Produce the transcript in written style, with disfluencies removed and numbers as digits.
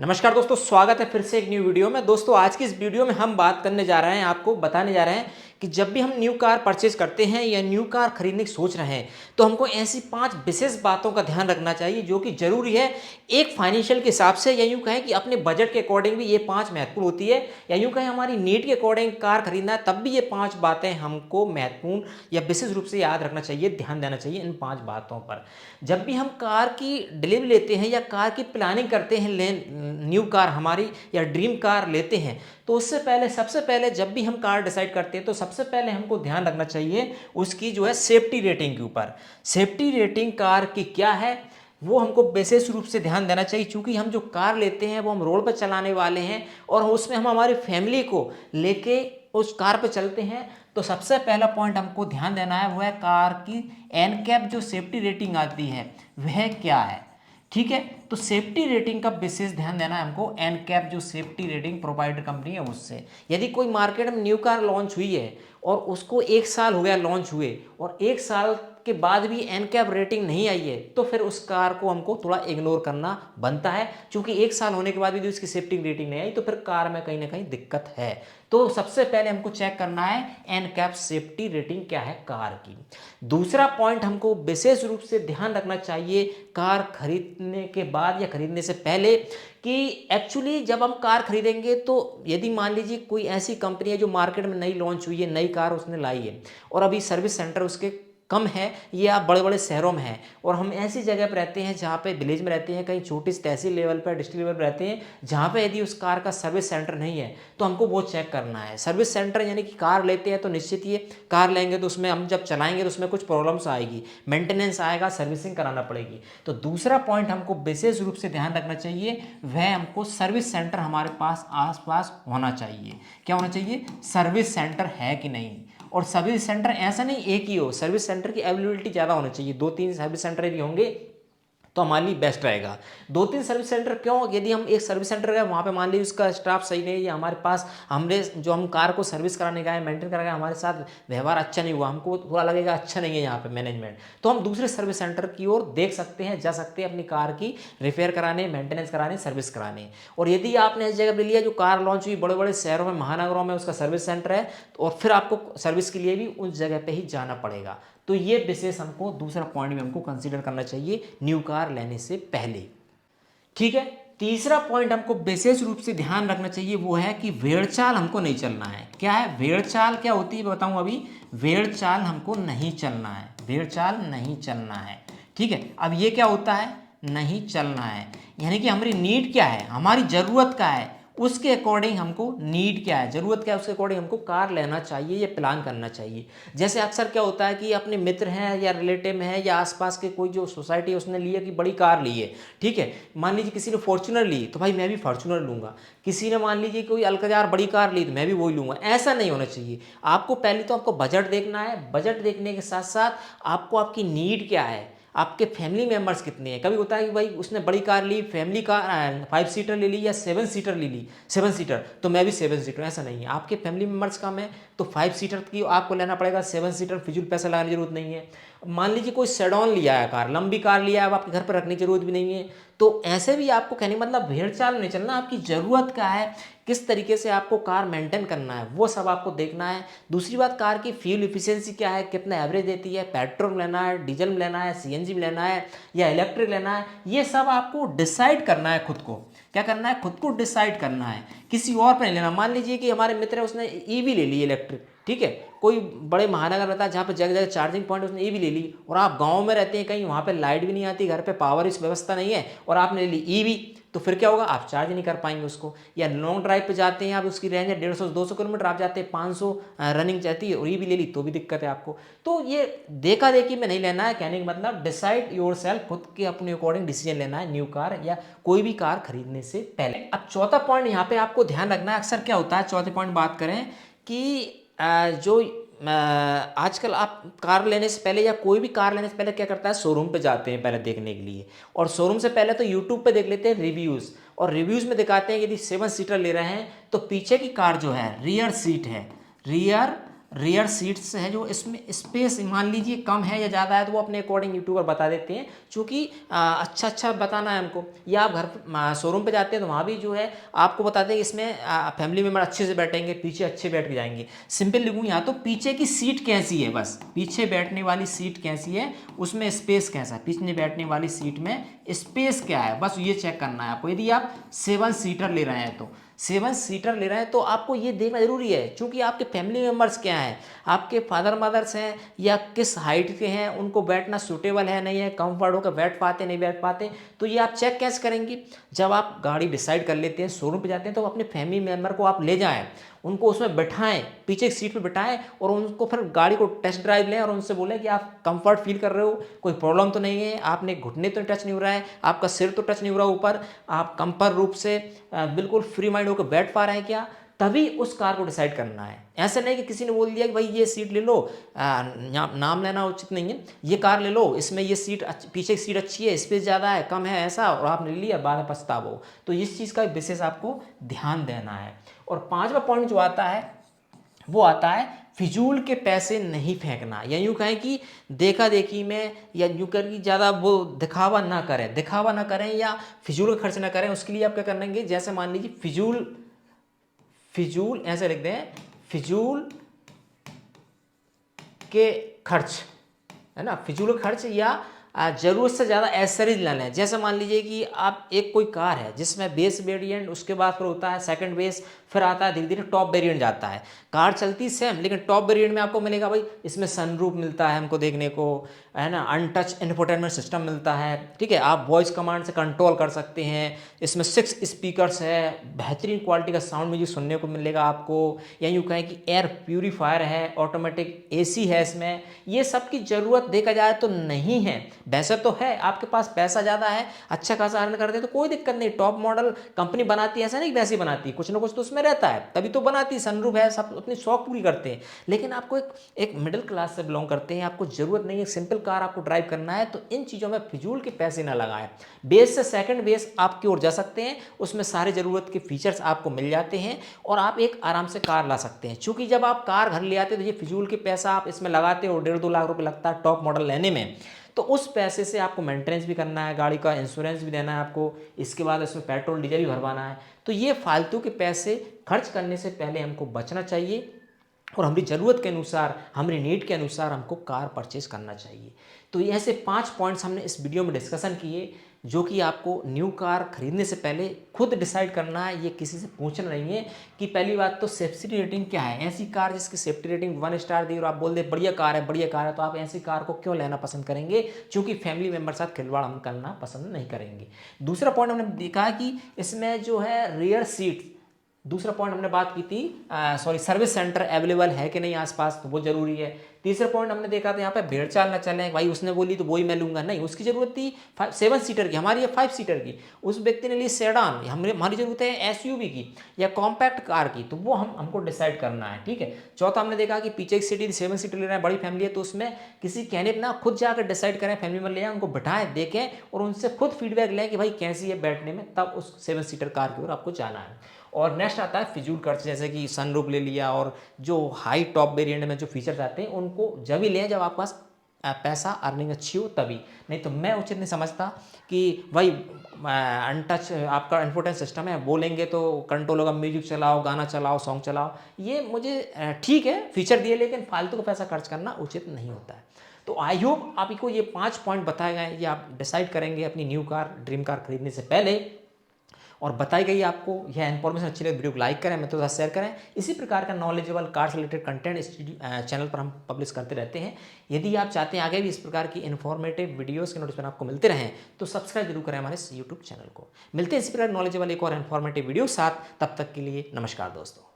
नमस्कार दोस्तों, स्वागत है फिर से एक न्यू वीडियो में। दोस्तों आज की इस वीडियो में हम बात करने जा रहे हैं, आपको बताने जा रहे हैं कि जब भी हम न्यू कार परचेज करते हैं या न्यू कार खरीदने की सोच रहे हैं तो हमको ऐसी 5 विशेष बातों का ध्यान रखना चाहिए जो कि जरूरी है एक फाइनेंशियल के हिसाब से, या यूँ कहें कि अपने बजट के अकॉर्डिंग भी ये 5 महत्वपूर्ण होती है, या यूँ कहें हमारी नीड के अकॉर्डिंग कार खरीदना है तब भी ये 5 बातें हमको महत्वपूर्ण या विशेष रूप से याद रखना चाहिए, ध्यान देना चाहिए इन 5 बातों पर। जब भी हम कार की डिलीवरी लेते हैं या कार की प्लानिंग करते हैं, न्यू कार हमारी या ड्रीम कार लेते हैं, तो उससे पहले सबसे पहले जब भी हम कार डिसाइड करते हैं तो सबसे पहले हमको ध्यान रखना चाहिए उसकी जो है सेफ्टी रेटिंग के ऊपर। सेफ्टी रेटिंग कार की क्या है वो हमको विशेष रूप से ध्यान देना चाहिए, क्योंकि हम जो कार लेते हैं वो हम रोड पर चलाने वाले हैं और उसमें हम हमारी फैमिली को लेके उस कार पर चलते हैं। तो सबसे पहला पॉइंट हमको ध्यान देना है वह कार की एनकैप जो सेफ्टी रेटिंग आती है वह क्या है। ठीक है, तो सेफ्टी रेटिंग का विशेष ध्यान देना है हमको। एनकैप जो सेफ्टी रेटिंग प्रोवाइडर कंपनी है उससे, यदि कोई मार्केट में न्यू कार लॉन्च हुई है और उसको 1 साल हो गया लॉन्च हुए और 1 साल के बाद भी एनकैप रेटिंग नहीं आई है, तो फिर उस कार को हमको थोड़ा इग्नोर करना बनता है, क्योंकि 1 साल होने के बाद भी जो इसकी सेफ्टी रेटिंग नहीं आई तो फिर कार में कहीं ना कहीं दिक्कत है। तो सबसे पहले हमको चेक करना है एनकैप सेफ्टी रेटिंग क्या है कार की। दूसरा पॉइंट हमको विशेष रूप से ध्यान रखना चाहिए कार खरीदने के बाद या खरीदने से पहले, कि एक्चुअली जब हम कार खरीदेंगे तो यदि मान लीजिए कोई ऐसी कंपनी है जो मार्केट में नई लॉन्च हुई है, नई कार उसने लाई है और अभी सर्विस सेंटर उसके कम है, ये आप बड़े बड़े शहरों में हैं और हम ऐसी जगह पर रहते हैं जहाँ पे विलेज में रहते हैं, कहीं छोटी तहसील लेवल पर डिस्ट्रिक्ट लेवल पर रहते हैं जहाँ पे यदि उस कार का सर्विस सेंटर नहीं है तो हमको वो चेक करना है। सर्विस सेंटर यानी कि कार लेते हैं तो निश्चित ही कार लेंगे तो उसमें हम जब चलाएंगे तो उसमें कुछ प्रॉब्लम्स आएगी, मेंटेनेंस आएगा, सर्विसिंग कराना पड़ेगी। तो दूसरा पॉइंट हमको विशेष रूप से ध्यान रखना चाहिए वह हमको सर्विस सेंटर हमारे पास आसपास होना चाहिए। क्या होना चाहिए? सर्विस सेंटर है कि नहीं। और सर्विस सेंटर ऐसा नहीं एक ही हो, सर्विस सेंटर की अवेलेबिलिटी ज़्यादा होनी चाहिए। 2-3 सर्विस सेंटर यदि होंगे तो हमारे लिए बेस्ट रहेगा। 2-3 सर्विस सेंटर क्यों? यदि हम एक सर्विस सेंटर गए वहाँ पे मान लीजिए उसका स्टाफ सही नहीं, या हमारे पास हमने जो हम कार को सर्विस कराने गए, मेंटेन कराने गए, हमारे साथ व्यवहार अच्छा नहीं हुआ, हमको थोड़ा लगेगा अच्छा नहीं है यहाँ पे मैनेजमेंट, तो हम दूसरे सर्विस सेंटर की ओर देख सकते हैं, जा सकते हैं अपनी कार की रिपेयर कराने, मेंटेनेंस कराने, सर्विस कराने। और यदि आपने इस जगह पर लिया जो कार लॉन्च हुई बड़े बड़े शहरों में, महानगरों में उसका सर्विस सेंटर है, और फिर आपको सर्विस के लिए भी उस जगह पर ही जाना पड़ेगा। तो ये विशेष हमको दूसरा पॉइंट भी हमको कंसीडर करना चाहिए न्यू कार लेने से पहले। ठीक है, तीसरा पॉइंट हमको विशेष रूप से ध्यान रखना चाहिए वो है कि भेड़चाल हमको नहीं चलना है। क्या है भेड़चाल? क्या होती है बताऊं अभी। भेड़चाल हमको नहीं चलना है, भेड़चाल नहीं चलना है। ठीक है, अब ये क्या होता है? नहीं चलना है यानी कि हमारी नीड क्या है, हमारी ज़रूरत क्या है, उसके अकॉर्डिंग हमको नीड क्या है, ज़रूरत क्या है, उसके अकॉर्डिंग हमको कार लेना चाहिए या प्लान करना चाहिए। जैसे अक्सर क्या होता है कि अपने मित्र हैं या रिलेटिव में है या आसपास के कोई जो सोसाइटी है उसने लिया कि बड़ी कार ली है। ठीक है, मान लीजिए किसी ने फॉर्च्यूनर ली तो भाई मैं भी फॉर्च्यूनर लूँगा, किसी ने मान लीजिए कोई अल्कजार बड़ी कार ली तो मैं भी वही लूँगा। ऐसा नहीं होना चाहिए। आपको पहले तो आपको बजट देखना है, बजट देखने के साथ साथ आपको आपकी नीड क्या है, आपके फैमिली मेंबर्स कितने हैं। कभी होता है कि भाई उसने बड़ी कार ली, फैमिली कार 5 सीटर ले ली या 7 सीटर ले ली, 7 सीटर तो मैं भी 7 सीटर, ऐसा नहीं है। आपके फैमिली मेंबर्स कम है तो 5 सीटर की आपको लेना पड़ेगा, 7 सीटर फिजूल पैसा लगाने की जरूरत नहीं है। मान लीजिए कोई सेडॉन लिया है, कार लंबी कार लिया है, अब आपके घर पर रखने की जरूरत भी नहीं है, तो ऐसे भी आपको कहने मतलब भेड़चाल नहीं चलना। आपकी ज़रूरत क्या है, किस तरीके से आपको कार मेंटेन करना है, वो सब आपको देखना है। दूसरी बात, कार की फ्यूल इफिशिएंसी क्या है, कितना एवरेज देती है, पेट्रोल लेना है, डीजल में लेना है, सीएनजी में लेना है या इलेक्ट्रिक लेना है, ये सब आपको डिसाइड करना है खुद को। क्या करना है? खुद को डिसाइड करना है, किसी और पर नहीं लेना। मान लीजिए कि हमारे मित्र है उसने ईवी ले ली इलेक्ट्रिक, ठीक है, कोई बड़े महानगर रहता है जहाँ पे जगह जगह चार्जिंग पॉइंट उसने ईवी ले ली, और आप गांव में रहते हैं कहीं वहाँ पे लाइट भी नहीं आती, घर पे पावर इस व्यवस्था नहीं है और आपने ले ली ईवी, तो फिर क्या होगा? आप चार्ज नहीं कर पाएंगे उसको। या लॉन्ग ड्राइव पे जाते हैं आप, उसकी रेंज है 150 से 200 किलोमीटर, आप जाते हैं 500 रनिंग जाती है और ईवी ले ली तो भी दिक्कत है आपको। तो ये देखा देखी में नहीं लेना है। कहने का मतलब डिसाइड योर सेल्फ, खुद के अपने अकॉर्डिंग डिसीजन लेना है न्यू कार या कोई भी कार खरीदने से पहले। अब चौथा पॉइंट यहाँ पे आपको ध्यान रखना है। अक्सर क्या होता है, चौथे पॉइंट बात करें कि जो आजकल आप कार लेने से पहले या कोई भी कार लेने से पहले क्या करता है, शोरूम पे जाते हैं पहले देखने के लिए, और शोरूम से पहले तो यूट्यूब पे देख लेते हैं रिव्यूज़, और रिव्यूज़ में दिखाते हैं यदि 7 सीटर ले रहे हैं तो पीछे की कार जो है रियर सीट है, रियर रियर सीट्स है जो इसमें स्पेस मान लीजिए कम है या ज़्यादा है तो वो अपने अकॉर्डिंग यूट्यूबर बता देते हैं, चूँकि अच्छा बताना है हमको। या आप घर शोरूम पे जाते हैं तो वहाँ भी जो है आपको बताते हैं कि इसमें फैमिली मेम्बर अच्छे से बैठेंगे, पीछे अच्छे बैठ के जाएंगे। सिंपल लिखूँ यहाँ तो पीछे की सीट कैसी है, बस पीछे बैठने वाली सीट कैसी है, उसमें स्पेस कैसा है, पीछे बैठने वाली सीट में स्पेस क्या है, बस ये चेक करना है आपको। यदि आप 7 सीटर ले रहे हैं तो 7 सीटर ले रहे हैं तो आपको ये देखना जरूरी है, क्योंकि आपके फैमिली मेम्बर्स क्या हैं, आपके फादर मदर्स हैं या किस हाइट के हैं, उनको बैठना सूटेबल है नहीं है, कंफर्ट होकर बैठ पाते नहीं बैठ पाते। तो ये आप चेक कैसे करेंगे, जब आप गाड़ी डिसाइड कर लेते हैं, शोरूम पे जाते हैं, तो अपने फैमिली मेम्बर को आप ले जाएं, उनको उसमें बैठाएं, पीछे की सीट पे बैठाएं और उनको फिर गाड़ी को टेस्ट ड्राइव लें और उनसे बोलें कि आप कंफर्ट फील कर रहे हो, कोई प्रॉब्लम तो नहीं है, आपने घुटने तो टच नहीं हो रहा है, आपका सिर तो टच नहीं हो रहा ऊपर, आप कंफर्ट रूप से बिल्कुल फ्री माइंड होकर बैठ पा रहे हैं क्या, तभी उस कार को डिसाइड करना है। ऐसे नहीं कि किसी ने बोल दिया कि भाई ये सीट ले लो, नाम लेना उचित नहीं है, ये कार ले लो, इसमें ये सीट पीछे की सीट अच्छी है, स्पेस ज़्यादा है, कम है, ऐसा, और आपने ले लिया, बाद में पछतावो। तो इस चीज़ का विशेष आपको ध्यान देना है। और 5वां पॉइंट जो आता है वो आता है फिजूल के पैसे नहीं फेंकना, या यूँ कहें कि देखा देखी में, या यूँ कर कि ज़्यादा वो दिखावा ना करें या फिजूल का खर्च ना करें। उसके लिए आप क्या करेंगे, जैसे मान लीजिए फिजूल ऐसे लिख दें, फिजूल के खर्च, है ना, फिजूल खर्च, या ज़रूरत से ज़्यादा एसेसरीज ना लें। जैसे मान लीजिए कि आप कोई कार है जिसमें बेस वेरिएंट, उसके बाद फिर होता है सेकंड बेस, फिर आता है धीरे धीरे टॉप वेरिएंट जाता है। कार चलती सेम, लेकिन टॉप वेरिएंट में आपको मिलेगा भाई इसमें सनरूफ मिलता है हमको देखने को, है ना, अनटच इंफोटेनमेंट सिस्टम मिलता है, ठीक है, आप वॉइस कमांड से कंट्रोल कर सकते हैं, इसमें 6 स्पीकर्स है, बेहतरीन क्वालिटी का साउंड म्यूजिक सुनने को मिलेगा आपको, या यूँ कहें कि एयर प्यूरीफायर है, ऑटोमेटिक AC है इसमें। ये सब की ज़रूरत देखा जाए तो नहीं है, वैसे तो है, आपके पास पैसा ज़्यादा है, अच्छा खासा अर्न करते हैं तो कोई दिक्कत नहीं, टॉप मॉडल कंपनी बनाती है, ऐसा नहीं वैसे ही बनाती है, कुछ ना कुछ तो उसमें रहता है, तभी तो बनाती है, सनरूफ है, सब अपनी शौक पूरी करते हैं। लेकिन आपको एक मिडिल क्लास से बिलोंग करते हैं, आपको ज़रूरत नहीं है, सिंपल कार आपको ड्राइव करना है, तो इन चीज़ों में फिजूल के पैसे ना लगाएं। बेस से सेकंड बेस आपकी ओर जा सकते हैं, उसमें सारे ज़रूरत के फीचर्स आपको मिल जाते हैं और आप एक आराम से कार ला सकते हैं। चूँकि जब आप कार घर ले आते हैं तो ये फिजूल के पैसा आप इसमें लगाते हो, 1.5-2 लाख रुपये लगता है टॉप मॉडल लेने में, तो उस पैसे से आपको मेंटेनेंस भी करना है, गाड़ी का इंश्योरेंस भी देना है आपको, इसके बाद इसमें पेट्रोल डीजल भी भरवाना है। तो ये फालतू के पैसे खर्च करने से पहले हमको बचना चाहिए और हमारी ज़रूरत के अनुसार, हमारी नीड के अनुसार हमको कार परचेज करना चाहिए। तो ये ऐसे 5 पॉइंट्स हमने इस वीडियो में डिस्कशन किए, जो कि आपको न्यू कार खरीदने से पहले खुद डिसाइड करना है, ये किसी से पूछना नहीं है। कि पहली बात तो सेफ्टी रेटिंग क्या है, ऐसी कार जिसकी सेफ्टी रेटिंग 1 स्टार दी और आप बोल दे बढ़िया कार है, तो आप ऐसी कार को क्यों लेना पसंद करेंगे, क्योंकि फैमिली मेम्बर साथ खिलवाड़ हम करना पसंद नहीं करेंगे। दूसरा पॉइंट हमने देखा कि इसमें जो है रियर सीट, दूसरा पॉइंट हमने बात की थी सर्विस सेंटर अवेलेबल है कि नहीं आसपास, तो वो जरूरी है। तीसरा पॉइंट हमने देखा था यहाँ पे भेड़ चाल ना चले, भाई उसने बोली तो वही मैं लूँगा, नहीं, उसकी ज़रूरत थी 7 सीटर की, हमारी है 5 सीटर की, उस व्यक्ति ने ली सेडान, हमारी ज़रूरत है SUV की या कॉम्पैक्ट कार की, तो वो हमको डिसाइड करना है, ठीक है। चौथा हमने देखा कि पीछे की सीट 7 सीटर ले रहे हैं, बड़ी फैमिली है, तो उसमें किसी कहने पर ना खुद जाकर डिसाइड करें, फैमिली में ले जाएं, उनको बैठाएं, देखें और उनसे खुद फीडबैक लें कि भाई कैसी है बैठने में, तब उस 7 सीटर कार की ओर आपको जाना है। और नेक्स्ट आता है फिजूल खर्च, जैसे कि सनरूफ ले लिया और जो हाई टॉप वेरिएंट में जो फीचर्स आते हैं उनको जब ही लें जब आपके पास पैसा अर्निंग अच्छी हो तभी, नहीं तो मैं उचित नहीं समझता कि भाई अनटच आपका इन्फोटेनमेंट सिस्टम है, बोलेंगे तो कंट्रोल होगा, म्यूजिक चलाओ, गाना चलाओ, सॉन्ग चलाओ, ये मुझे ठीक है फीचर दिए, लेकिन फालतू का पैसा खर्च करना उचित नहीं होता है। तो आई होप आपको ये 5 पॉइंट बताए गए, ये आप डिसाइड करेंगे अपनी न्यू कार, ड्रीम कार खरीदने से पहले, और बताई गई आपको यह इन्फॉर्मेशन अच्छी लगे वीडियो को लाइक करें, मित्रों के साथ शेयर करें। इसी प्रकार का नॉलेजेबल कार से रिलेटेड कंटेंट इस चैनल पर हम पब्लिश करते रहते हैं। यदि आप चाहते हैं आगे भी इस प्रकार की इन्फॉर्मेटिव वीडियोस के नोटिफिकेशन आपको मिलते रहें तो सब्सक्राइब जरूर करें हमारे यूट्यूब चैनल को। मिलते हैं इसी प्रकार नॉलेजेबल एक और इन्फॉर्मेटिव वीडियो के साथ, तब तक के लिए नमस्कार दोस्तों।